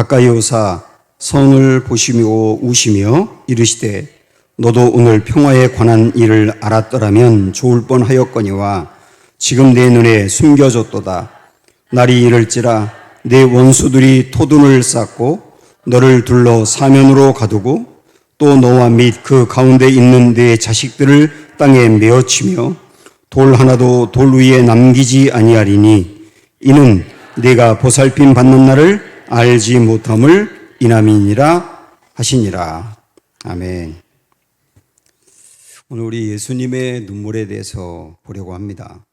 가까이 오사 성을 보시며 우시며 이르시되 너도 오늘 평화에 관한 일을 알았더라면 좋을 뻔하였거니와 지금 내 눈에 숨겨졌도다. 날이 이를지라 내 원수들이 토둔을 쌓고 너를 둘러 사면으로 가두고 또 너와 및 그 가운데 있는 내 자식들을 땅에 메어치며 돌 하나도 돌 위에 남기지 아니하리니 이는 네가 보살핌 받는 날을 알지 못함을 인함이니라 하시니라. 아멘. 오늘 우리 예수님의 눈물에 대해서 보려고 합니다.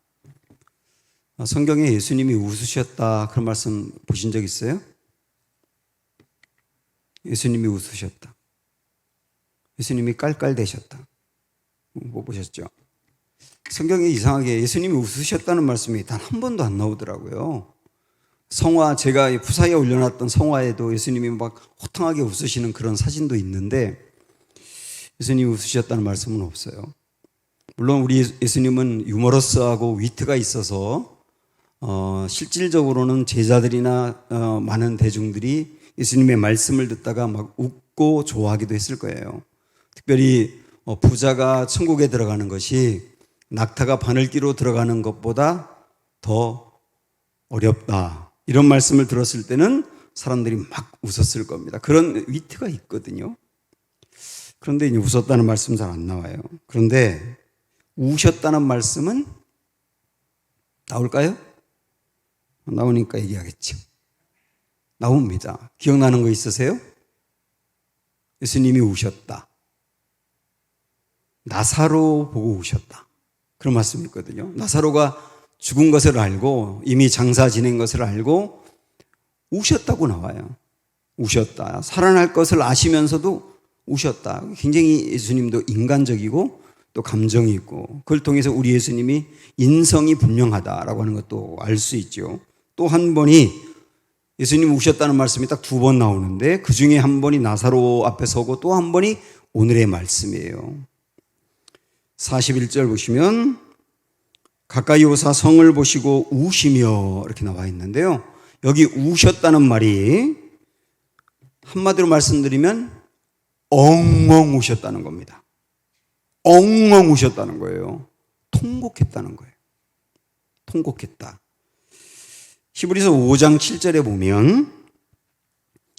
성경에 예수님이 웃으셨다 그런 말씀 보신 적 있어요? 예수님이 웃으셨다. 예수님이 깔깔대셨다. 못 보셨죠? 성경에 이상하게 예수님이 웃으셨다는 말씀이 단 한 번도 안 나오더라고요. 성화, 제가 푸사에 올려놨던 성화에도 예수님이 막 호탕하게 웃으시는 그런 사진도 있는데 예수님이 웃으셨다는 말씀은 없어요. 물론 우리 예수님은 유머러스하고 위트가 있어서 실질적으로는 제자들이나 많은 대중들이 예수님의 말씀을 듣다가 막 웃고 좋아하기도 했을 거예요. 특별히 부자가 천국에 들어가는 것이 낙타가 바늘기로 들어가는 것보다 더 어렵다. 이런 말씀을 들었을 때는 사람들이 막 웃었을 겁니다. 그런 위트가 있거든요. 그런데 이제 웃었다는 말씀 잘 안 나와요. 그런데 우셨다는 말씀은 나올까요? 나오니까 얘기하겠죠. 나옵니다. 기억나는 거 있으세요? 예수님이 우셨다. 나사로 보고 우셨다. 그런 말씀이 있거든요. 나사로가 죽은 것을 알고 이미 장사 지낸 것을 알고 우셨다고 나와요. 우셨다. 살아날 것을 아시면서도 우셨다. 굉장히 예수님도 인간적이고 또 감정이 있고 그걸 통해서 우리 예수님이 인성이 분명하다라고 하는 것도 알 수 있죠. 또 한 번이 예수님 우셨다는 말씀이 딱 두 번 나오는데 그 중에 한 번이 나사로 앞에 서고 또 한 번이 오늘의 말씀이에요. 41절 보시면 가까이 오사 성을 보시고 우시며 이렇게 나와 있는데요. 여기 우셨다는 말이 한마디로 말씀드리면 엉엉 우셨다는 겁니다. 엉엉 우셨다는 거예요. 통곡했다는 거예요. 통곡했다. 히브리서 5장 7절에 보면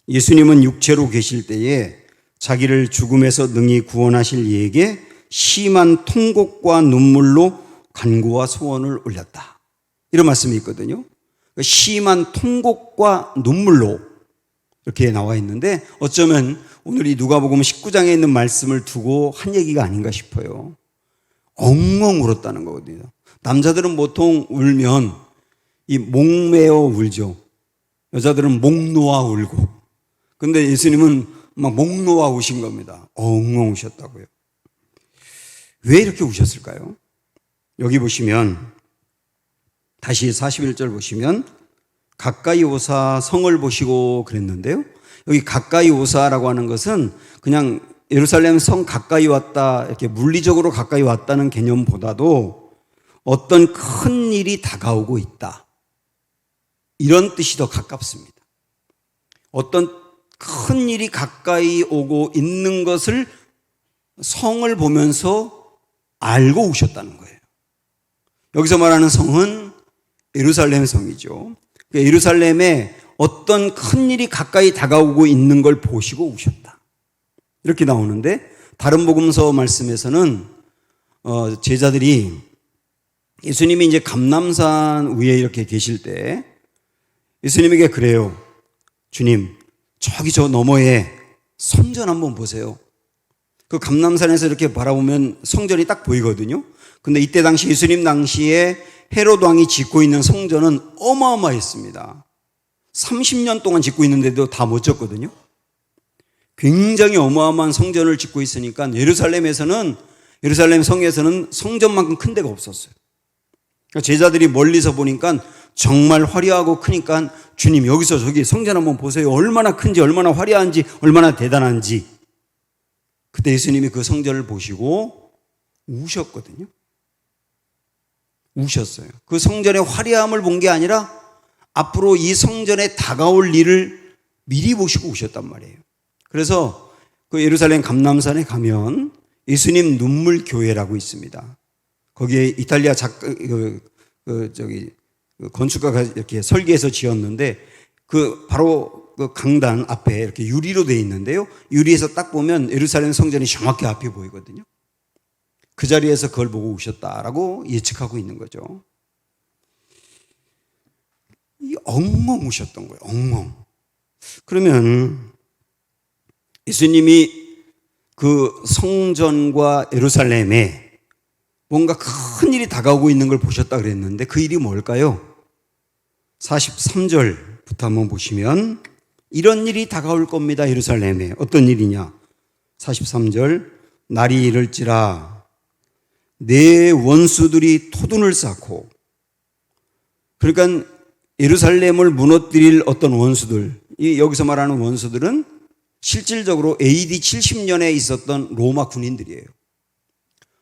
예수님은 육체로 계실 때에 자기를 죽음에서 능히 구원하실 이에게 심한 통곡과 눈물로 간구와 소원을 올렸다. 이런 말씀이 있거든요. 심한 통곡과 눈물로 이렇게 나와 있는데 어쩌면 오늘 이 누가복음 19장에 있는 말씀을 두고 한 얘기가 아닌가 싶어요. 엉엉 울었다는 거거든요. 남자들은 보통 울면 이 목매어 울죠. 여자들은 목 놓아 울고. 근데 예수님은 막 목 놓아 우신 겁니다. 엉엉 우셨다고요. 왜 이렇게 우셨을까요? 여기 보시면 다시 41절 보시면 가까이 오사 성을 보시고 그랬는데요. 여기 가까이 오사라고 하는 것은 그냥 예루살렘 성 가까이 왔다 이렇게 물리적으로 가까이 왔다는 개념보다도 어떤 큰 일이 다가오고 있다. 이런 뜻이 더 가깝습니다. 어떤 큰 일이 가까이 오고 있는 것을 성을 보면서 알고 오셨다는 거예요. 여기서 말하는 성은 예루살렘 성이죠. 예루살렘에 어떤 큰 일이 가까이 다가오고 있는 걸 보시고 우셨다. 이렇게 나오는데 다른 복음서 말씀에서는 제자들이 예수님이 이제 감람산 위에 이렇게 계실 때 예수님에게 그래요. 주님, 저기 저 너머에 성전 한번 보세요. 그 감람산에서 이렇게 바라보면 성전이 딱 보이거든요. 근데 이때 당시 예수님 당시에 헤롯 왕이 짓고 있는 성전은 어마어마했습니다. 30년 동안 짓고 있는데도 다 못 졌거든요. 굉장히 어마어마한 성전을 짓고 있으니까 예루살렘 성에서는 성전만큼 큰 데가 없었어요. 그러니까 제자들이 멀리서 보니까 정말 화려하고 크니까 주님 여기서 저기 성전 한번 보세요. 얼마나 큰지 얼마나 화려한지 얼마나 대단한지. 그때 예수님이 그 성전을 보시고 우셨거든요. 우셨어요. 그 성전의 화려함을 본 게 아니라 앞으로 이 성전에 다가올 일을 미리 보시고 오셨단 말이에요. 그래서 그 예루살렘 감람산에 가면 예수님 눈물 교회라고 있습니다. 거기에 이탈리아 건축가가 이렇게 설계해서 지었는데 바로 그 강단 앞에 이렇게 유리로 되어 있는데요. 유리에서 딱 보면 예루살렘 성전이 정확히 앞이 보이거든요. 그 자리에서 그걸 보고 오셨다라고 예측하고 있는 거죠. 이 엉엉 우셨던 거예요. 엉엉. 그러면 예수님이 그 성전과 예루살렘에 뭔가 큰 일이 다가오고 있는 걸 보셨다 그랬는데 그 일이 뭘까요? 43절부터 한번 보시면 이런 일이 다가올 겁니다. 예루살렘에. 어떤 일이냐? 43절 날이 이를지라 내 원수들이 토둔을 쌓고, 그러니까 예루살렘을 무너뜨릴 어떤 원수들, 여기서 말하는 원수들은 실질적으로 AD 70년에 있었던 로마 군인들이에요.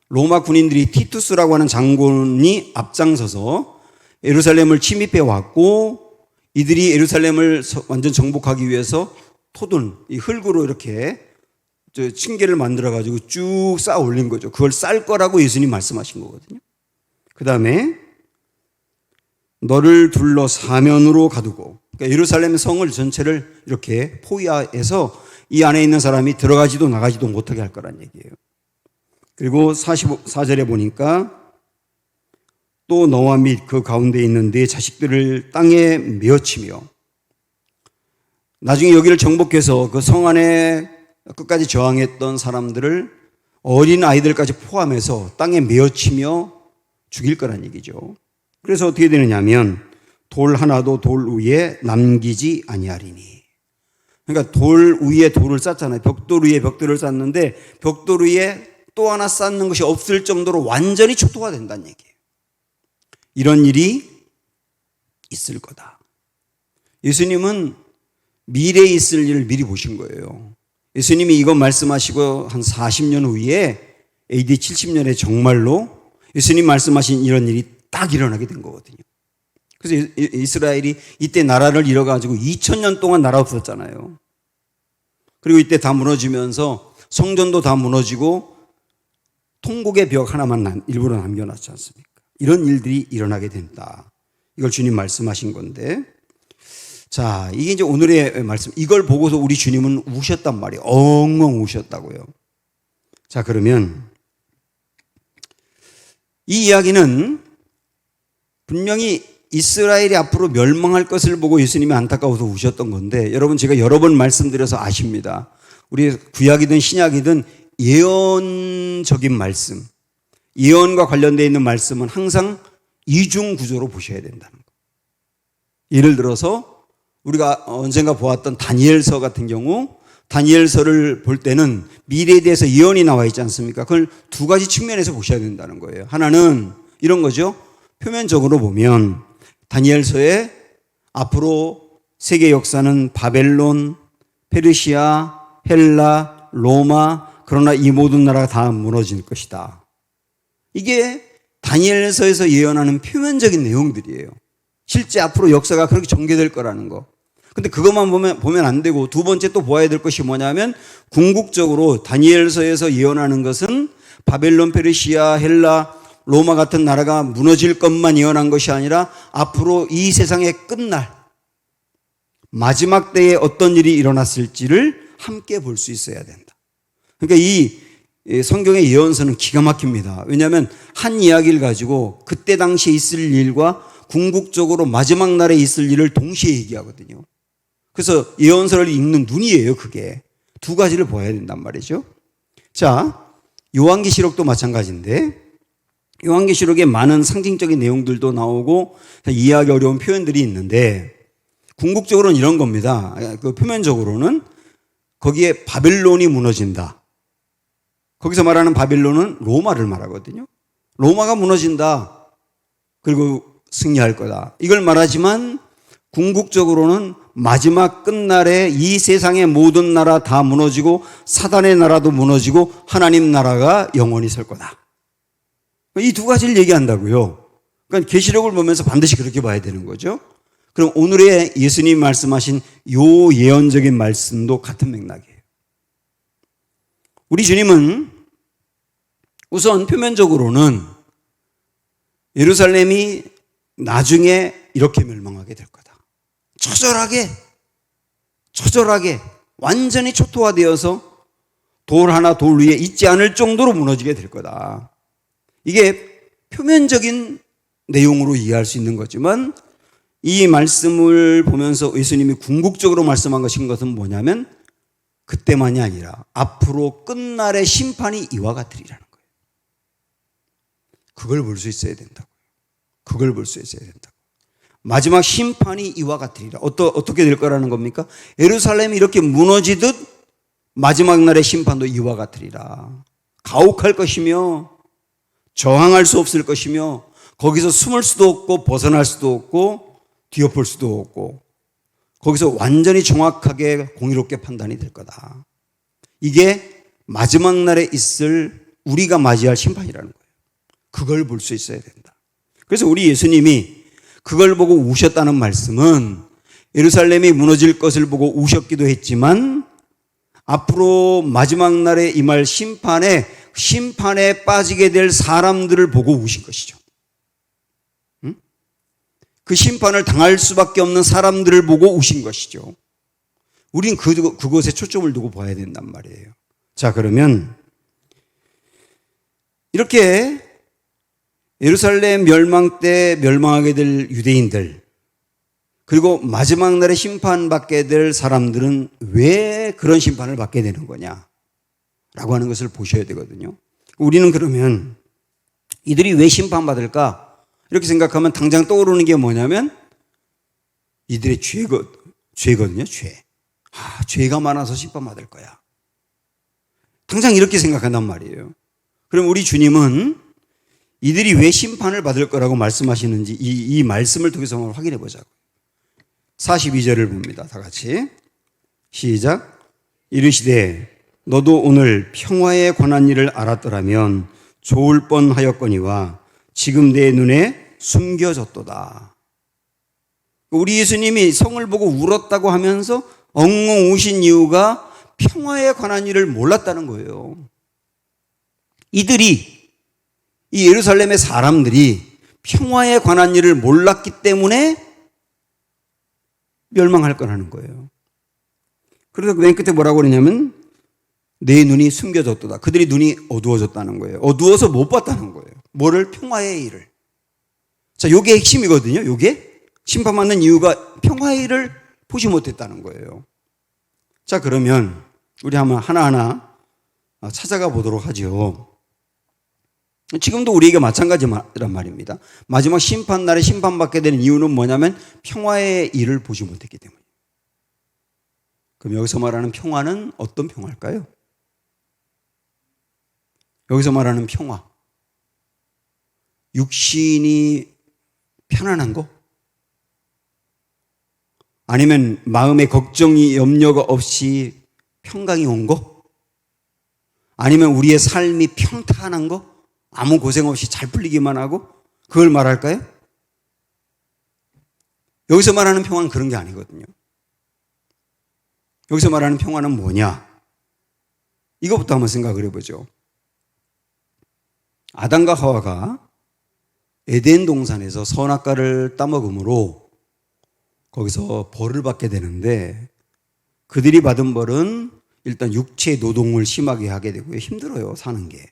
로마 군인들이 티투스라고 하는 장군이 앞장서서 예루살렘을 침입해 왔고, 이들이 예루살렘을 완전 정복하기 위해서 토둔, 이 흙으로 이렇게 층계를 만들어가지고 쭉 쌓아 올린 거죠. 그걸 쌀 거라고 예수님 말씀하신 거거든요. 그 다음에 너를 둘러 사면으로 가두고, 그러니까 예루살렘 성을 전체를 이렇게 포위해서 이 안에 있는 사람이 들어가지도 나가지도 못하게 할 거란 얘기예요. 그리고 44절에 보니까 또 너와 및 그 가운데 있는 네 자식들을 땅에 메어치며, 나중에 여기를 정복해서 그 성 안에 끝까지 저항했던 사람들을 어린 아이들까지 포함해서 땅에 메어치며 죽일 거란 얘기죠. 그래서 어떻게 되느냐 하면 돌 하나도 돌 위에 남기지 아니하리니. 그러니까 돌 위에 돌을 쌓잖아요. 벽돌 위에 벽돌을 쌓는데 벽돌 위에 또 하나 쌓는 것이 없을 정도로 완전히 축토가 된다는 얘기예요. 이런 일이 있을 거다. 예수님은 미래에 있을 일을 미리 보신 거예요. 예수님이 이거 말씀하시고 한 40년 후에 AD 70년에 정말로 예수님 말씀하신 이런 일이 딱 일어나게 된 거거든요. 그래서 이스라엘이 이때 나라를 잃어가지고 2000년 동안 나라 없었잖아요. 그리고 이때 다 무너지면서 성전도 다 무너지고 통곡의 벽 하나만 일부러 남겨놨지 않습니까? 이런 일들이 일어나게 된다. 이걸 주님 말씀하신 건데, 자, 이게 이제 오늘의 말씀. 이걸 보고서 우리 주님은 우셨단 말이에요. 엉엉 우셨다고요. 자, 그러면 이 이야기는 분명히 이스라엘이 앞으로 멸망할 것을 보고 예수님이 안타까워서 우셨던 건데, 여러분 제가 여러 번 말씀드려서 아십니다. 우리 구약이든 신약이든 예언적인 말씀, 예언과 관련되어 있는 말씀은 항상 이중 구조로 보셔야 된다는 거. 예를 들어서 우리가 언젠가 보았던 다니엘서 같은 경우, 다니엘서를 볼 때는 미래에 대해서 예언이 나와 있지 않습니까? 그걸 두 가지 측면에서 보셔야 된다는 거예요. 하나는 이런 거죠. 표면적으로 보면 다니엘서에 앞으로 세계 역사는 바벨론, 페르시아, 헬라, 로마, 그러나 이 모든 나라가 다 무너질 것이다. 이게 다니엘서에서 예언하는 표면적인 내용들이에요. 실제 앞으로 역사가 그렇게 전개될 거라는 거. 근데 그것만 보면 안 되고, 두 번째 또 보아야 될 것이 뭐냐면, 궁극적으로 다니엘서에서 예언하는 것은 바벨론, 페르시아, 헬라, 로마 같은 나라가 무너질 것만 예언한 것이 아니라 앞으로 이 세상의 끝날, 마지막 때에 어떤 일이 일어났을지를 함께 볼 수 있어야 된다. 그러니까 이 성경의 예언서는 기가 막힙니다. 왜냐하면 한 이야기를 가지고 그때 당시에 있을 일과 궁극적으로 마지막 날에 있을 일을 동시에 얘기하거든요. 그래서 예언서를 읽는 눈이에요. 그게 두 가지를 보아야 된단 말이죠. 자, 요한계시록도 마찬가지인데, 요한계시록에 많은 상징적인 내용들도 나오고 이해하기 어려운 표현들이 있는데, 궁극적으로는 이런 겁니다. 그 표면적으로는 거기에 바벨론이 무너진다. 거기서 말하는 바벨론은 로마를 말하거든요. 로마가 무너진다. 그리고 승리할 거다. 이걸 말하지만 궁극적으로는 마지막 끝날에 이 세상의 모든 나라 다 무너지고 사단의 나라도 무너지고 하나님 나라가 영원히 설 거다. 이 두 가지를 얘기한다고요. 그러니까 계시록을 보면서 반드시 그렇게 봐야 되는 거죠. 그럼 오늘의 예수님이 말씀하신 요 예언적인 말씀도 같은 맥락이에요. 우리 주님은 우선 표면적으로는 예루살렘이 나중에 이렇게 멸망하게 될 거다. 처절하게 완전히 초토화되어서 돌 하나 돌 위에 있지 않을 정도로 무너지게 될 거다. 이게 표면적인 내용으로 이해할 수 있는 거지만 이 말씀을 보면서 예수님이 궁극적으로 말씀한 것은 뭐냐면 그때만이 아니라 앞으로 끝날의 심판이 이와 같으리라는 거예요. 그걸 볼 수 있어야 된다고요. 그걸 볼 수 있어야 된다고. 마지막 심판이 이와 같으리라. 어떻게 될 거라는 겁니까? 예루살렘이 이렇게 무너지듯 마지막 날의 심판도 이와 같으리라. 가혹할 것이며 저항할 수 없을 것이며 거기서 숨을 수도 없고 벗어날 수도 없고 뒤엎을 수도 없고 거기서 완전히 정확하게 공의롭게 판단이 될 거다. 이게 마지막 날에 있을 우리가 맞이할 심판이라는 거예요. 그걸 볼 수 있어야 된다. 그래서 우리 예수님이 그걸 보고 우셨다는 말씀은 예루살렘이 무너질 것을 보고 우셨기도 했지만 앞으로 마지막 날에 임할 심판에 빠지게 될 사람들을 보고 우신 것이죠. 그 심판을 당할 수밖에 없는 사람들을 보고 우신 것이죠. 우린 그것에 초점을 두고 봐야 된단 말이에요. 자, 그러면 이렇게 예루살렘 멸망 때 멸망하게 될 유대인들 그리고 마지막 날에 심판받게 될 사람들은 왜 그런 심판을 받게 되는 거냐라고 하는 것을 보셔야 되거든요. 우리는 그러면 이들이 왜 심판받을까? 이렇게 생각하면 당장 떠오르는 게 뭐냐면 이들의 죄거든요. 죄가 많아서 심판받을 거야. 당장 이렇게 생각한단 말이에요. 그럼 우리 주님은 이들이 왜 심판을 받을 거라고 말씀하시는지 이 말씀을 통해서 한번 확인해 보자고요. 42절을 봅니다. 다 같이 시작. 이르시되 너도 오늘 평화에 관한 일을 알았더라면 좋을 뻔하였거니와 지금 내 눈에 숨겨졌도다. 우리 예수님이 성을 보고 울었다고 하면서 엉엉 우신 이유가 평화에 관한 일을 몰랐다는 거예요. 이 예루살렘의 사람들이 평화에 관한 일을 몰랐기 때문에 멸망할 거라는 거예요. 그래서 맨 끝에 뭐라고 그러냐면 내 눈이 숨겨졌도다. 그들이 눈이 어두워졌다는 거예요. 어두워서 못 봤다는 거예요. 뭐를? 평화의 일을. 자, 요게 핵심이거든요. 요게 심판받는 이유가 평화의 일을 보지 못했다는 거예요. 자, 그러면 우리 한번 하나하나 찾아가 보도록 하죠. 지금도 우리에게 마찬가지란 말입니다. 마지막 심판날에 심판받게 되는 이유는 뭐냐면 평화의 일을 보지 못했기 때문이에요. 그럼 여기서 말하는 평화는 어떤 평화일까요? 여기서 말하는 평화, 육신이 편안한 거? 아니면 마음에 걱정이 염려가 없이 평강이 온 거? 아니면 우리의 삶이 평탄한 거? 아무 고생 없이 잘 풀리기만 하고 그걸 말할까요? 여기서 말하는 평화는 그런 게 아니거든요. 여기서 말하는 평화는 뭐냐? 이것부터 한번 생각을 해보죠. 아담과 하와가 에덴 동산에서 선악과를 따먹음으로 거기서 벌을 받게 되는데 그들이 받은 벌은 일단 육체 노동을 심하게 하게 되고요. 힘들어요, 사는 게.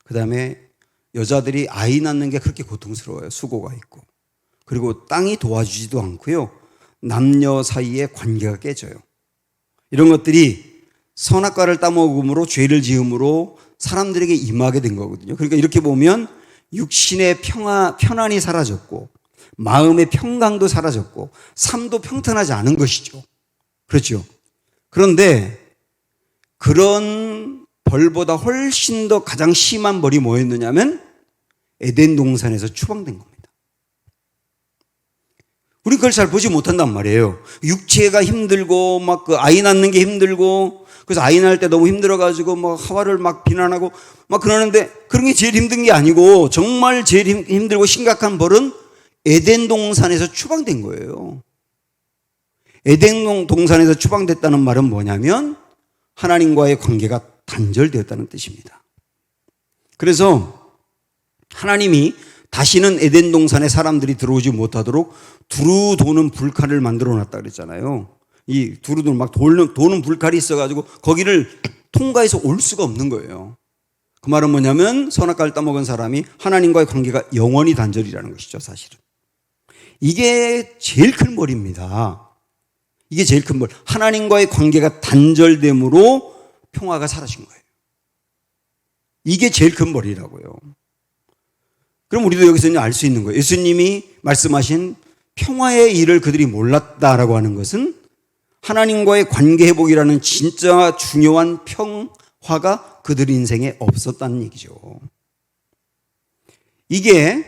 그 다음에 여자들이 아이 낳는 게 그렇게 고통스러워요. 수고가 있고. 그리고 땅이 도와주지도 않고요. 남녀 사이의 관계가 깨져요. 이런 것들이 선악과를 따먹음으로 죄를 지음으로 사람들에게 임하게 된 거거든요. 그러니까 이렇게 보면 육신의 편안이 사라졌고 마음의 평강도 사라졌고 삶도 평탄하지 않은 것이죠. 그렇죠. 그런데 그런 벌보다 훨씬 더 가장 심한 벌이 뭐였느냐면 에덴 동산에서 추방된 겁니다. 우리 그걸 잘 보지 못한단 말이에요. 육체가 힘들고 막 그 아이 낳는 게 힘들고 그래서 아이 낳을 때 너무 힘들어가지고 막 하와를 막 비난하고 막 그러는데 그런 게 제일 힘든 게 아니고 정말 제일 힘들고 심각한 벌은 에덴 동산에서 추방된 거예요. 에덴 동산에서 추방됐다는 말은 뭐냐면 하나님과의 관계가 단절되었다는 뜻입니다. 그래서 하나님이 다시는 에덴 동산에 사람들이 들어오지 못하도록 두루 도는 불칼을 만들어 놨다 그랬잖아요. 이 두루 도는 막 도는 불칼이 있어가지고 거기를 통과해서 올 수가 없는 거예요. 그 말은 뭐냐면 선악과를 따먹은 사람이 하나님과의 관계가 영원히 단절이라는 것이죠, 사실은. 이게 제일 큰 벌입니다. 이게 제일 큰 벌. 하나님과의 관계가 단절됨으로 평화가 사라진 거예요. 이게 제일 큰 벌이라고요. 그럼 우리도 여기서 알 수 있는 거예요. 예수님이 말씀하신 평화의 일을 그들이 몰랐다라고 하는 것은 하나님과의 관계 회복이라는 진짜 중요한 평화가 그들 인생에 없었다는 얘기죠. 이게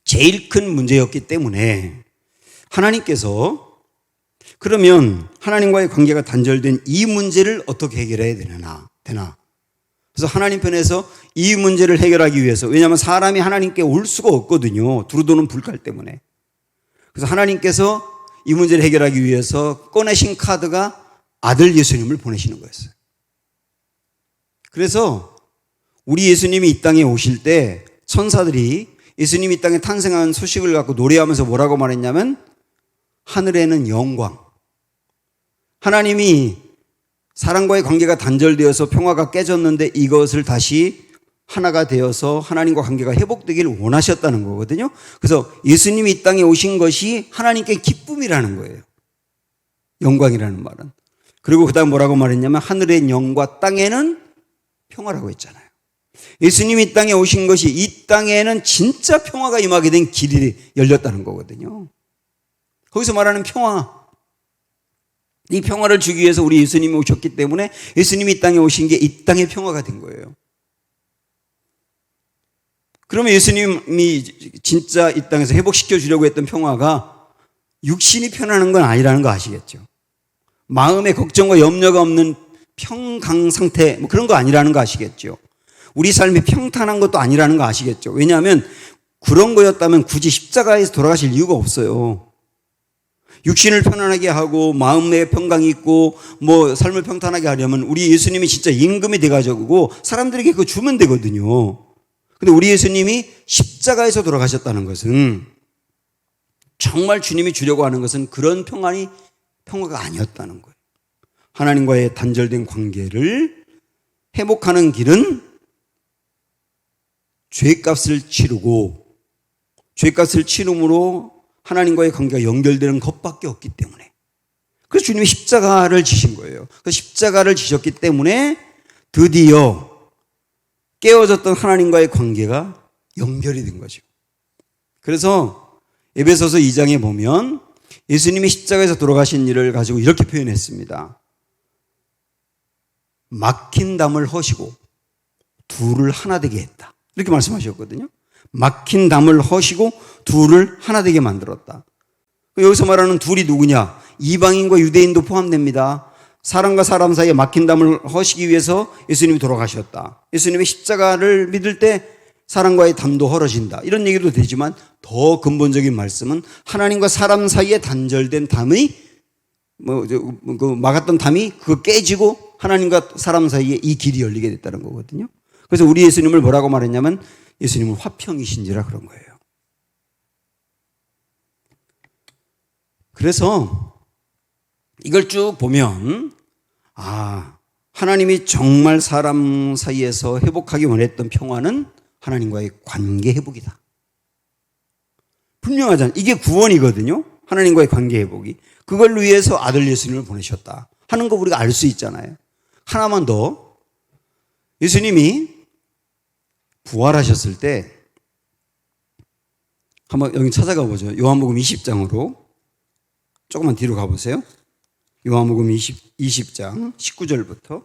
제일 큰 문제였기 때문에 하나님께서 그러면 하나님과의 관계가 단절된 이 문제를 어떻게 해결해야 되나? 그래서 하나님 편에서 이 문제를 해결하기 위해서, 왜냐하면 사람이 하나님께 올 수가 없거든요. 두루도는 불칼 때문에. 그래서 하나님께서 이 문제를 해결하기 위해서 꺼내신 카드가 아들 예수님을 보내시는 거였어요. 그래서 우리 예수님이 이 땅에 오실 때 천사들이 예수님이 이 땅에 탄생한 소식을 갖고 노래하면서 뭐라고 말했냐면 하늘에는 영광. 하나님이 사람과의 관계가 단절되어서 평화가 깨졌는데 이것을 다시 하나가 되어서 하나님과 관계가 회복되기를 원하셨다는 거거든요. 그래서 예수님이 이 땅에 오신 것이 하나님께 기쁨이라는 거예요. 영광이라는 말은. 그리고 그 다음 뭐라고 말했냐면 하늘의 영과 땅에는 평화라고 했잖아요. 예수님이 이 땅에 오신 것이 이 땅에는 진짜 평화가 임하게 된 길이 열렸다는 거거든요. 거기서 말하는 평화, 이 평화를 주기 위해서 우리 예수님이 오셨기 때문에 예수님이 이 땅에 오신 게 이 땅의 평화가 된 거예요. 그러면 예수님이 진짜 이 땅에서 회복시켜 주려고 했던 평화가 육신이 편안한 건 아니라는 거 아시겠죠? 마음에 걱정과 염려가 없는 평강 상태, 뭐 그런 거 아니라는 거 아시겠죠? 우리 삶이 평탄한 것도 아니라는 거 아시겠죠? 왜냐하면 그런 거였다면 굳이 십자가에서 돌아가실 이유가 없어요. 육신을 편안하게 하고 마음의 평강이 있고 뭐 삶을 평탄하게 하려면 우리 예수님이 진짜 임금이 돼가지고 사람들에게 그거 주면 되거든요. 근데 우리 예수님이 십자가에서 돌아가셨다는 것은 정말 주님이 주려고 하는 것은 그런 평화가 아니었다는 거예요. 하나님과의 단절된 관계를 회복하는 길은 죄값을 치르고 죄값을 치름으로 하나님과의 관계가 연결되는 것밖에 없기 때문에. 그래서 주님이 십자가를 지신 거예요. 그 십자가를 지셨기 때문에 드디어 깨어졌던 하나님과의 관계가 연결이 된 거죠. 그래서 에베소서 2장에 보면 예수님이 십자가에서 돌아가신 일을 가지고 이렇게 표현했습니다. 막힌 담을 허시고 둘을 하나 되게 했다. 이렇게 말씀하셨거든요. 막힌 담을 허시고 둘을 하나 되게 만들었다. 여기서 말하는 둘이 누구냐? 이방인과 유대인도 포함됩니다. 사람과 사람 사이에 막힌 담을 허시기 위해서 예수님이 돌아가셨다. 예수님의 십자가를 믿을 때 사람과의 담도 헐어진다. 이런 얘기도 되지만 더 근본적인 말씀은 하나님과 사람 사이에 단절된 담이 막았던 담이 그거 깨지고 하나님과 사람 사이에 이 길이 열리게 됐다는 거거든요. 그래서 우리 예수님을 뭐라고 말했냐면 예수님은 화평이신지라 그런 거예요. 그래서 이걸 쭉 보면 하나님이 정말 사람 사이에서 회복하기 원했던 평화는 하나님과의 관계 회복이다. 분명하잖아요. 이게 구원이거든요. 하나님과의 관계 회복이. 그걸 위해서 아들 예수님을 보내셨다 하는 거 우리가 알 수 있잖아요. 하나만 더. 예수님이 부활하셨을 때 한번 여기 찾아가 보죠. 요한복음 20장으로 조금만 뒤로 가보세요. 요한복음 20장 19절부터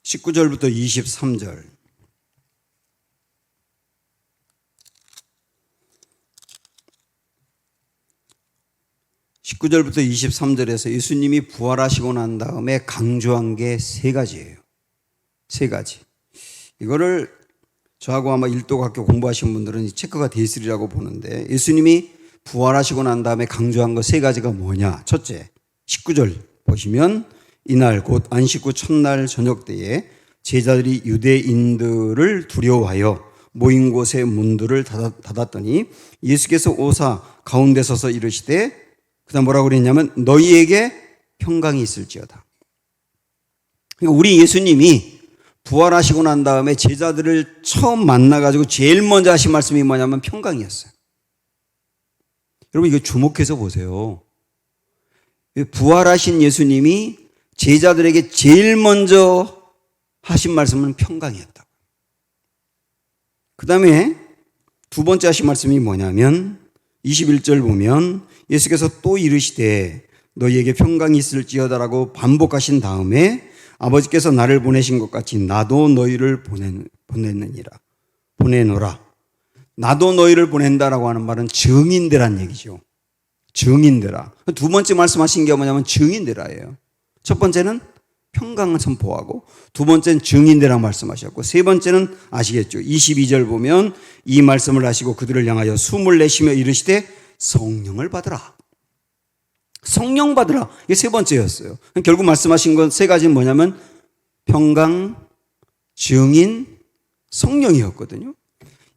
19절부터 23절. (19절부터 23절에서) 예수님이 부활하시고 난 다음에 강조한 게 세 가지예요. 세 가지. 이거를 저하고 아마 일도학교 공부하신 분들은 체크가 돼 있으리라고 보는데, 예수님이 부활하시고 난 다음에 강조한 거 세 가지가 뭐냐? 첫째, 19절 보시면 이날 곧 안식 후 첫날 저녁 때에 제자들이 유대인들을 두려워하여 모인 곳의 문들을 닫았더니 예수께서 오사 가운데 서서 이르시되, 그다음 뭐라고 그랬냐면 너희에게 평강이 있을지어다. 그러니까 우리 예수님이 부활하시고 난 다음에 제자들을 처음 만나가지고 제일 먼저 하신 말씀이 뭐냐면 평강이었어요. 여러분 이거 주목해서 보세요. 부활하신 예수님이 제자들에게 제일 먼저 하신 말씀은 평강이었다. 그 다음에 두 번째 하신 말씀이 뭐냐면 21절 보면 예수께서 또 이르시되 너희에게 평강이 있을지어다라고 반복하신 다음에 아버지께서 나를 보내신 것 같이 나도 너희를 보내노라. 나도 너희를 보낸다라고 하는 말은 증인되란 얘기죠. 증인되라. 두 번째 말씀하신 게 뭐냐면 증인되라예요. 첫 번째는 평강을 선포하고, 두 번째는 증인되라 말씀하셨고, 세 번째는 아시겠죠. 22절 보면 이 말씀을 하시고 그들을 향하여 숨을 내쉬며 이르시되 성령을 받으라. 성령 받으라. 이게 세 번째였어요. 결국 말씀하신 건 세 가지는 뭐냐면 평강, 증인, 성령이었거든요.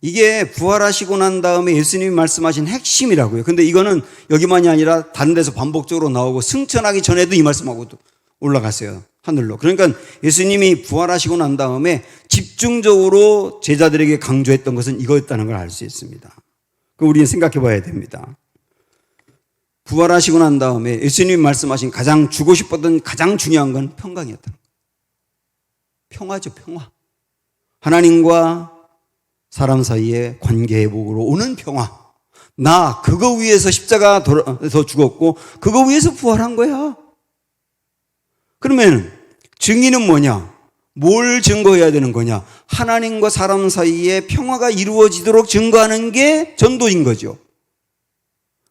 이게 부활하시고 난 다음에 예수님이 말씀하신 핵심이라고요. 근데 이거는 여기만이 아니라 다른 데서 반복적으로 나오고 승천하기 전에도 이 말씀하고 올라갔어요. 하늘로. 그러니까 예수님이 부활하시고 난 다음에 집중적으로 제자들에게 강조했던 것은 이거였다는 걸 알 수 있습니다. 그럼 우리는 생각해 봐야 됩니다. 부활하시고 난 다음에 예수님이 말씀하신 가장 주고 싶었던 가장 중요한 건 평강이었다. 평화죠, 평화. 하나님과 사람 사이의 관계 회복으로 오는 평화. 나 그거 위해서 십자가에서 죽었고 그거 위해서 부활한 거야. 그러면 증인은 뭐냐? 뭘 증거해야 되는 거냐? 하나님과 사람 사이에 평화가 이루어지도록 증거하는 게 전도인 거죠.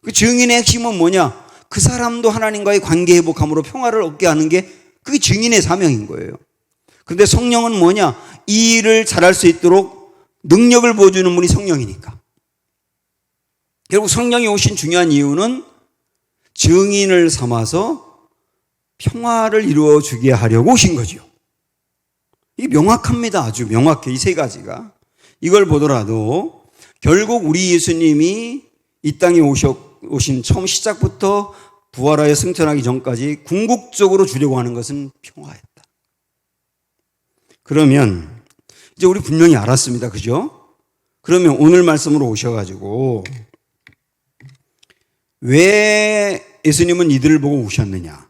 그 증인의 핵심은 뭐냐? 그 사람도 하나님과의 관계 회복함으로 평화를 얻게 하는 게 그게 증인의 사명인 거예요. 그런데 성령은 뭐냐? 이 일을 잘할 수 있도록 능력을 보여주는 분이 성령이니까. 결국 성령이 오신 중요한 이유는 증인을 삼아서 평화를 이루어주게 하려고 오신 거죠. 이게 명확합니다. 아주 명확해. 이 세 가지가. 이걸 보더라도 결국 우리 예수님이 이 땅에 오신 처음 시작부터 부활하여 승천하기 전까지 궁극적으로 주려고 하는 것은 평화였다. 그러면 이제 우리 분명히 알았습니다. 그죠? 그러면 오늘 말씀으로 오셔가지고 왜 예수님은 이들을 보고 우셨느냐?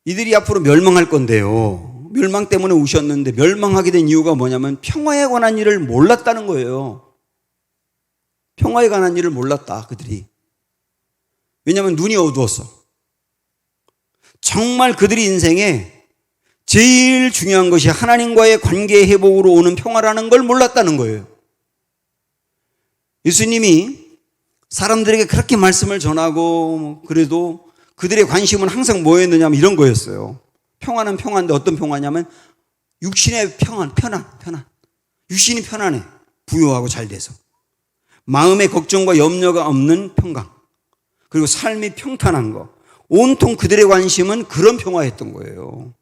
이들이 앞으로 멸망할 건데요. 멸망 때문에 우셨는데 멸망하게 된 이유가 뭐냐면 평화에 관한 일을 몰랐다는 거예요. 평화에 관한 일을 몰랐다, 그들이. 왜냐하면 눈이 어두웠어. 정말 그들이 인생에 제일 중요한 것이 하나님과의 관계 회복으로 오는 평화라는 걸 몰랐다는 거예요. 예수님이 사람들에게 그렇게 말씀을 전하고 그래도 그들의 관심은 항상 뭐였느냐면 이런 거였어요. 평화는 평화인데 어떤 평화냐면 육신의 편안. 육신이 편안해. 부유하고 잘 돼서. 마음의 걱정과 염려가 없는 평강. 그리고 삶이 평탄한 거. 온통 그들의 관심은 그런 평화였던 거예요.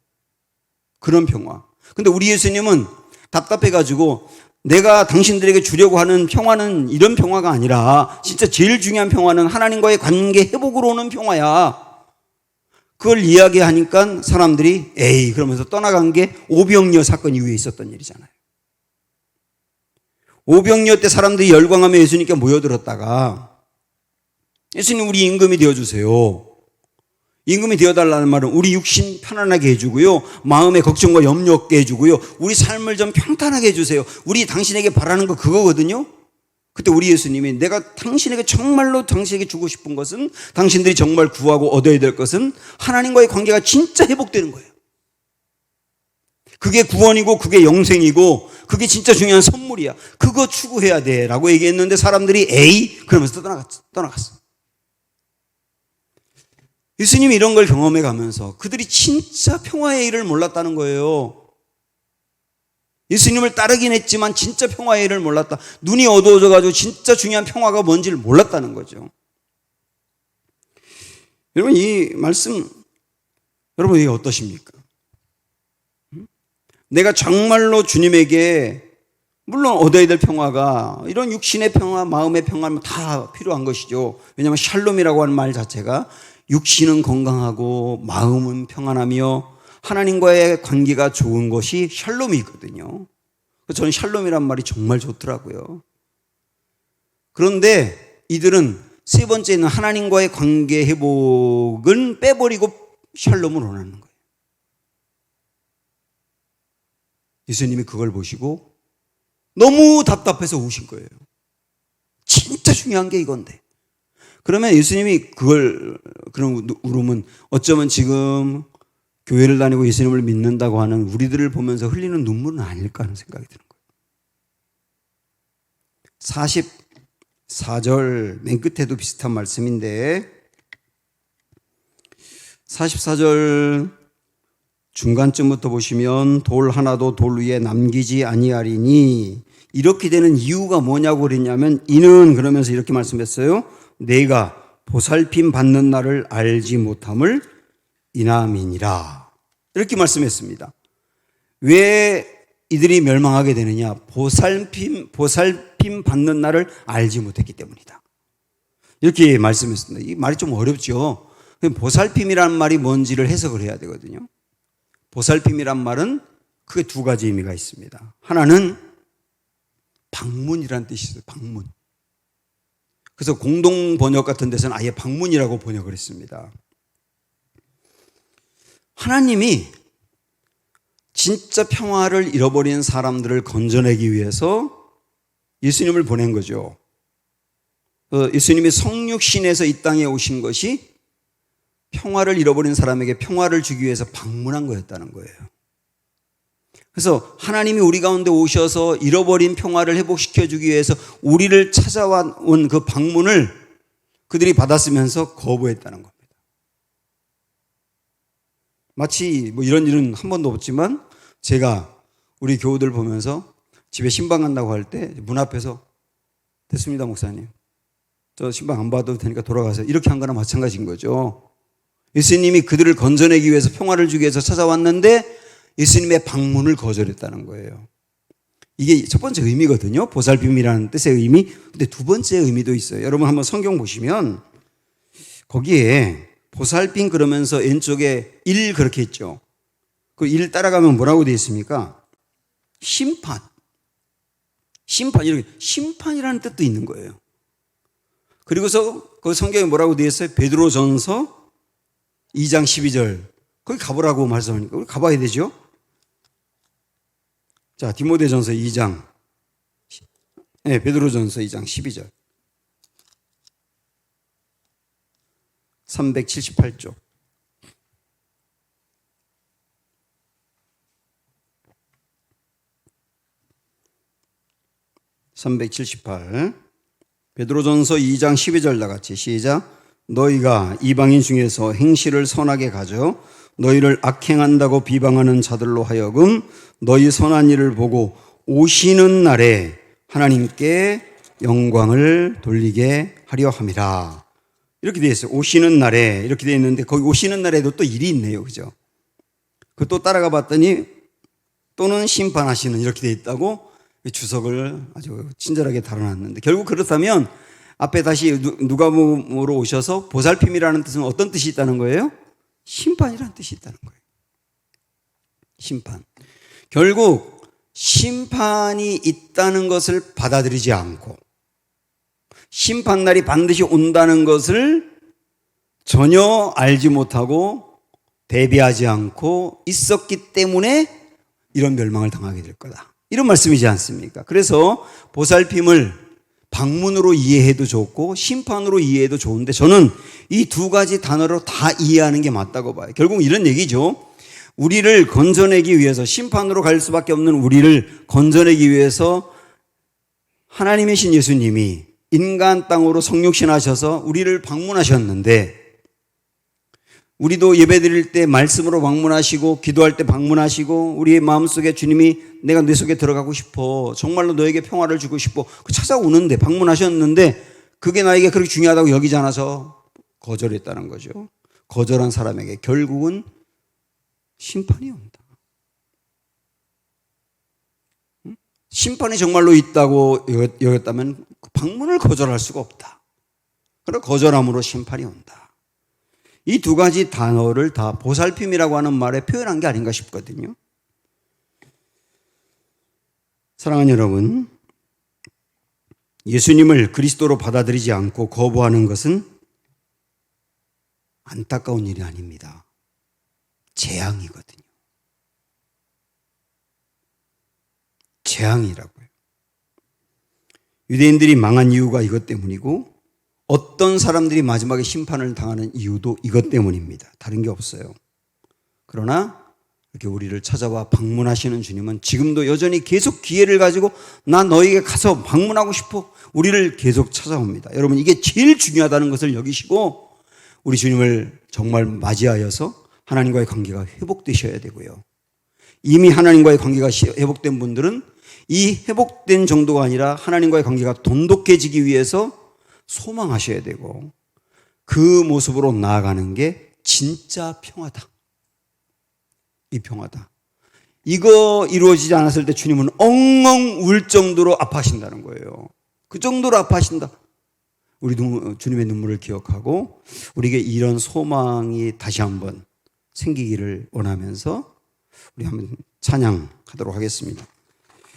그런 평화. 근데 우리 예수님은 답답해가지고 내가 당신들에게 주려고 하는 평화는 이런 평화가 아니라 진짜 제일 중요한 평화는 하나님과의 관계 회복으로 오는 평화야. 그걸 이야기하니까 사람들이 에이 그러면서 떠나간 게 오병이어 사건 이후에 있었던 일이잖아요. 오병이어 때 사람들이 열광하며 예수님께 모여들었다가 예수님 우리 임금이 되어주세요. 임금이 되어달라는 말은 우리 육신 편안하게 해주고요. 마음의 걱정과 염려 없게 해주고요. 우리 삶을 좀 평탄하게 해주세요. 우리 당신에게 바라는 거 그거거든요. 그때 우리 예수님이 내가 당신에게 정말로 당신에게 주고 싶은 것은 당신들이 정말 구하고 얻어야 될 것은 하나님과의 관계가 진짜 회복되는 거예요. 그게 구원이고 그게 영생이고 그게 진짜 중요한 선물이야. 그거 추구해야 돼 라고 얘기했는데 사람들이 에이 그러면서 떠나갔어. 예수님이 이런 걸 경험해 가면서 그들이 진짜 평화의 일을 몰랐다는 거예요. 예수님을 따르긴 했지만 진짜 평화의 일을 몰랐다. 눈이 어두워져가지고 진짜 중요한 평화가 뭔지를 몰랐다는 거죠. 여러분, 이 말씀, 여러분, 이게 어떠십니까? 내가 정말로 주님에게, 물론 얻어야 될 평화가, 이런 육신의 평화, 마음의 평화는 다 필요한 것이죠. 왜냐하면 샬롬이라고 하는 말 자체가 육신은 건강하고 마음은 평안하며 하나님과의 관계가 좋은 것이 샬롬이거든요. 저는 샬롬이란 말이 정말 좋더라고요. 그런데 이들은 세 번째는 하나님과의 관계 회복은 빼버리고 샬롬을 원하는 거예요. 예수님이 그걸 보시고 너무 답답해서 우신 거예요. 진짜 중요한 게 이건데. 그러면 예수님이 그런 울음은 어쩌면 지금 교회를 다니고 예수님을 믿는다고 하는 우리들을 보면서 흘리는 눈물은 아닐까 하는 생각이 드는 거예요. 44절 맨 끝에도 비슷한 말씀인데 44절 중간쯤부터 보시면 돌 하나도 돌 위에 남기지 아니하리니 이렇게 되는 이유가 뭐냐고 그랬냐면 이는 그러면서 이렇게 말씀했어요. 내가 보살핌 받는 날을 알지 못함을 이남이니라. 이렇게 말씀했습니다. 왜 이들이 멸망하게 되느냐? 보살핌 받는 날을 알지 못했기 때문이다. 이렇게 말씀했습니다. 이 말이 좀 어렵죠. 보살핌이라는 말이 뭔지를 해석을 해야 되거든요. 보살핌이란 말은 크게 두 가지 의미가 있습니다. 하나는 방문이라는 뜻이 있어요. 방문. 그래서 공동 번역 같은 데서는 아예 방문이라고 번역을 했습니다. 하나님이 진짜 평화를 잃어버린 사람들을 건져내기 위해서 예수님을 보낸 거죠. 예수님이 성육신에서 이 땅에 오신 것이 평화를 잃어버린 사람에게 평화를 주기 위해서 방문한 거였다는 거예요. 그래서 하나님이 우리 가운데 오셔서 잃어버린 평화를 회복시켜주기 위해서 우리를 찾아온 그 방문을 그들이 받았으면서 거부했다는 겁니다. 마치 뭐 이런 일은 한 번도 없지만 제가 우리 교우들 보면서 집에 신방 간다고 할 때 문 앞에서 됐습니다 목사님 저 신방 안 봐도 되니까 돌아가세요 이렇게 한 거나 마찬가지인 거죠. 예수님이 그들을 건져내기 위해서 평화를 주기 위해서 찾아왔는데 예수님의 방문을 거절했다는 거예요. 이게 첫 번째 의미거든요. 보살핌이라는 뜻의 의미. 근데 두 번째 의미도 있어요. 여러분 한번 성경 보시면 거기에 보살핌 그러면서 왼쪽에 일 그렇게 있죠. 그 일 따라가면 뭐라고 되어 있습니까? 심판. 이렇게 심판이라는 뜻도 있는 거예요. 그리고서 그 성경에 뭐라고 되어 있어요? 베드로전서 2장 12절. 거기 가보라고 말씀하니까 우리 가봐야 되죠. 자, 디모데전서 2장. 네, 베드로전서 2장 12절. 378쪽. 베드로전서 2장 12절 나같이 시작. 너희가 이방인 중에서 행실을 선하게 가져 너희를 악행한다고 비방하는 자들로 하여금 너희 선한 일을 보고 오시는 날에 하나님께 영광을 돌리게 하려 함이라. 이렇게 되어 있어요. 오시는 날에 이렇게 되어 있는데 거기 오시는 날에도 또 일이 있네요. 그죠? 그 또 따라가 봤더니 또는 심판하시는 이렇게 되어 있다고 주석을 아주 친절하게 달아놨는데 결국 그렇다면 앞에 다시 누가복음으로 오셔서 보살핌이라는 뜻은 어떤 뜻이 있다는 거예요? 심판이라는 뜻이 있다는 거예요. 심판. 결국 심판이 있다는 것을 받아들이지 않고 심판날이 반드시 온다는 것을 전혀 알지 못하고 대비하지 않고 있었기 때문에 이런 멸망을 당하게 될 거다. 이런 말씀이지 않습니까? 그래서 보살핌을 방문으로 이해해도 좋고 심판으로 이해해도 좋은데 저는 이 두 가지 단어로 다 이해하는 게 맞다고 봐요. 결국 이런 얘기죠. 우리를 건져내기 위해서 심판으로 갈 수밖에 없는 우리를 건져내기 위해서 하나님이신 예수님이 인간 땅으로 성육신하셔서 우리를 방문하셨는데 우리도 예배 드릴 때 말씀으로 방문하시고 기도할 때 방문하시고 우리의 마음속에 주님이 내가 내 속에 들어가고 싶어. 정말로 너에게 평화를 주고 싶어. 찾아오는데 방문하셨는데 그게 나에게 그렇게 중요하다고 여기지 않아서 거절했다는 거죠. 거절한 사람에게 결국은 심판이 온다. 심판이 정말로 있다고 여겼다면 방문을 거절할 수가 없다. 그러나 거절함으로 심판이 온다. 이 두 가지 단어를 다 보살핌이라고 하는 말에 표현한 게 아닌가 싶거든요. 사랑하는 여러분, 예수님을 그리스도로 받아들이지 않고 거부하는 것은 안타까운 일이 아닙니다. 재앙이거든요. 재앙이라고요. 유대인들이 망한 이유가 이것 때문이고 어떤 사람들이 마지막에 심판을 당하는 이유도 이것 때문입니다. 다른 게 없어요. 그러나 이렇게 우리를 찾아와 방문하시는 주님은 지금도 여전히 계속 기회를 가지고 나 너에게 가서 방문하고 싶어. 우리를 계속 찾아옵니다. 여러분, 이게 제일 중요하다는 것을 여기시고 우리 주님을 정말 맞이하여서 하나님과의 관계가 회복되셔야 되고요. 이미 하나님과의 관계가 회복된 분들은 이 회복된 정도가 아니라 하나님과의 관계가 돈독해지기 위해서 소망하셔야 되고 그 모습으로 나아가는 게 진짜 평화다. 이 평화다. 이거 이루어지지 않았을 때 주님은 엉엉 울 정도로 아파하신다는 거예요. 그 정도로 아파하신다. 우리 주님의 눈물을 기억하고 우리에게 이런 소망이 다시 한번 생기기를 원하면서 우리 한번 찬양하도록 하겠습니다.